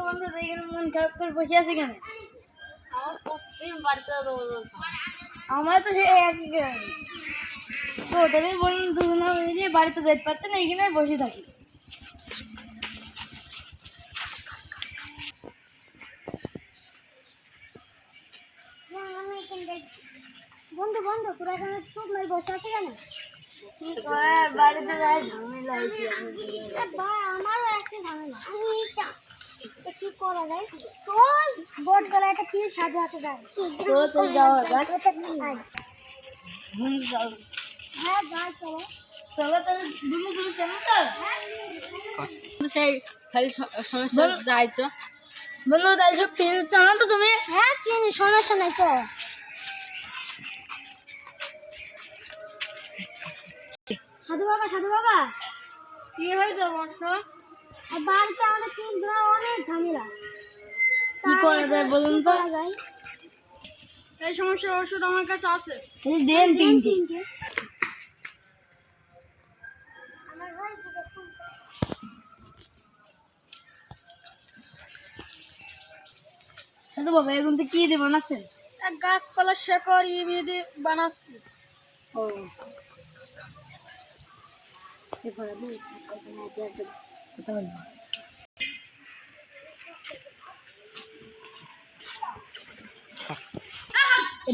বন্ধু এখানে মন খারাপ করে বসে আছে কেন? আমার প্রতিদিন বাড়িতে আমার তো সে একই কাহিনী। তো ওদের বলুন দুজনে মিলে বাড়িতে যেতে পারছে না, এখানে বসে থাকি। বন্ধু বন্ধু তোরা এখানে চুপ মেরে বসে আছে কেন? বাড়িতে যাই ঝামেলা হয়েছে। ভাই আমারও একই ঝামেলা। কি করা যায়? চল বট গলা একটা কি সাজে আছে যাই। তো যাওয়া যাক। হ্যাঁ যাই চলো। চলো তাহলে দুমু দুমু চলো তো। সেই খালি সমস্যা যাই তো বন্ধু তাই সব চিনি জানো তো তুমি? হ্যাঁ চিনি, সমস্যা নাই চল। সাধু বাবা সাধু বাবা, কি হয়েছে বর্ষ? বাড়িতে আমাদের তিন দিন অনেক ঝামেলা। কি করা যায় বলুন তো? করা যায়? এই সমস্যার ওষুধ আমার কাছে আছে, দেন তিনটে। সাধু বাবা এখন তো কি দিয়ে বানাচ্ছেন? এক গাছপালার শেকড় ইয়ে দিয়ে বানাচ্ছি। ও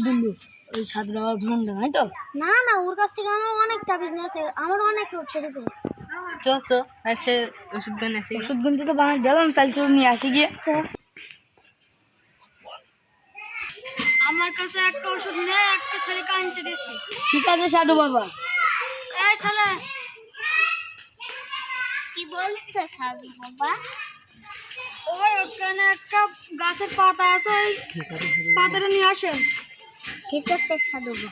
বন্ধু ওই সাধু বাবার ভ্রমণটা নাই তো? না না, ওর কাছ থেকে আমার অনেকটা বিজনেস আছে, আমার অনেক রোড সেরেছে। চলছো আচ্ছা ওষুধ গান আছে ওষুধ গুনতে তো বানাই গেলাম, তাহলে চল নিয়ে আসি গিয়ে। আমার কাছে একটা ওষুধ নেই, একটা ছেলেকে আনতে দিচ্ছি। ঠিক আছে সাধু বাবা। এই ছেলে কি বলছে সাধু বাবা? ওই ওখানে একটা গাছের পাতা আছে, ওই পাতাটা নিয়ে আসেন। ঠিক আছে সাধু বাবা।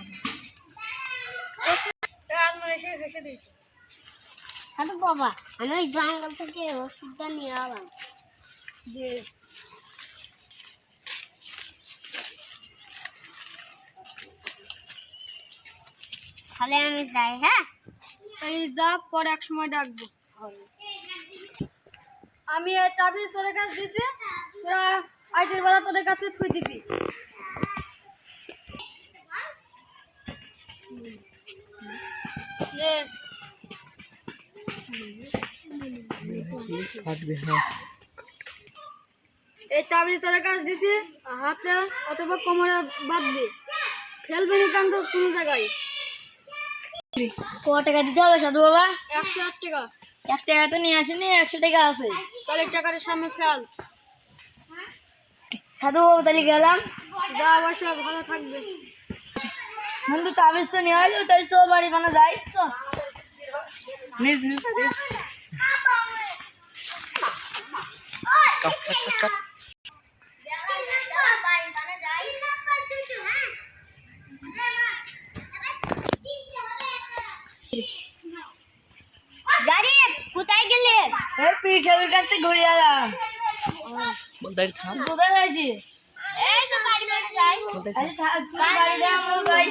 সাধু বাবা আমি ওই জঙ্গল থেকে ওষুধটা নিয়ে এলাম। তাহলে আমি যাই। হ্যাঁ এই যা, পরে এক সময় ডাকবো। আমি এই চাবি তোদের কাছে দিছি, তোরা আজকের বেলা তোদের কাছে থুই দিবি। এই চাবি তোদের কাছে দিছি, হাতে অথবা কোমরে বাঁধবি, ফেলবি না কিন্তু কোনো জায়গায়। কত টাকা দিতে হবে সাধু বাবা? 108 টাকা। 1 টাকা তো নিয়ে আসেনি, 100 টাকা আছে। তাহলে টাকাটা সামনে ফেল। সাধু বাবা তাহলে গেলাম, যা অবশ্য ভালো থাকবে। বন্ধু তাবিজ তো নিয়ে হলো, তাহলে চো বাড়ি বানা যাই। চো নিজ নিজ কাট কাট কাট গাড়ি কোথায় গেলে? এই পিছনের কাছ থেকে ঘুরে এলাম। বলদাই থাম কোথায় যাইছিস? এই তো বাড়ি বাড়ি যাই। বলদাই আরে থাক, তুই বাড়ি যা, আমরা যাই।